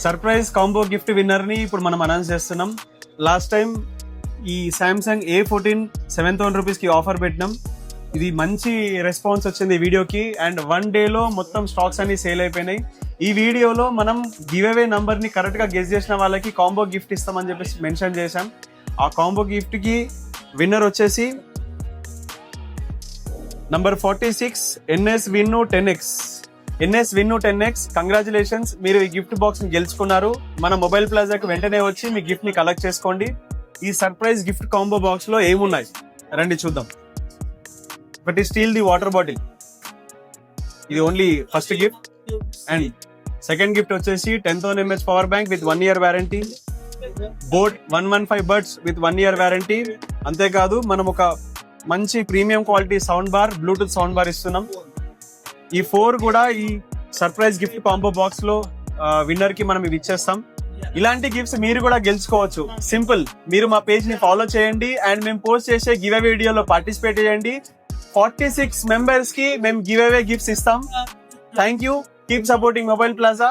Surprise combo gift winner ని ఇప్పుడు మనం అనౌన్స్ చేస్తున్నాం. లాస్ట్ టైం ఈ సామ్సంగ్ A14 7,000 రూపీస్ కి ఆఫర్ పెట్టినాం. ఇది మంచి రెస్పాన్స్ వచ్చింది ఈ వీడియోకి అండ్ 1 డే లో మొత్తం స్టాక్స్ అన్ని సేల్ అయిపోయినాయి. ఈ వీడియోలో మనం గివ్ అవే నంబర్ ని కరెక్ట్ గా గెస్ చేసిన వాళ్ళకి కాంబో గిఫ్ట్ ఇస్తామని చెప్పేసి మెన్షన్ చేశాం. ఆ కాంబో గిఫ్ట్ కి విన్నర్ వచ్చేసి number 46 NS Vinnu 10X. NS Vinnu 10X, congratulations, మీరు ఈ గిఫ్ట్ బాక్స్ ని గెలుచుకున్నారు. మన మొబైల్ ప్లాజాకి వెంటనే వచ్చి మీ గిఫ్ట్ ని కలెక్ట్ చేసుకోండి. ఈ సర్ప్రైజ్ గిఫ్ట్ కాంబో బాక్స్ లో ఏమున్నాయి రండి చూద్దాం. ఒకటి స్టీల్ ది వాటర్ బాటిల్, ఇది only first gift. And second gift వచ్చేసి 10,000 mAh power bank with 1 year warranty. Boat 115 buds with 1 year warranty. అంతేకాదు మనం ఒక మంచి premium quality sound bar, Bluetooth sound bar ఇస్తున్నాం. ఈ 4 కూడా ఈ సర్ప్రైజ్ గిఫ్ట్ కాంబో బాక్స్ లో విన్నర్ కి మనం ఇవి ఇచ్చేస్తాం. ఇలాంటి గిఫ్ట్స్ మీరు కూడా గెలుచుకోవచ్చు. సింపుల్, మీరు మా పేజ్ ని ఫాలో చేయండి అండ్ మేము పోస్ట్ చేసే గివ్ అవే వీడియోలో పార్టిసిపేట్ చేయండి. 46 మెంబర్స్ కి మేము గివ్ అవే గిఫ్ట్స్ ఇస్తాం. Thank you. Keep supporting mobile plaza.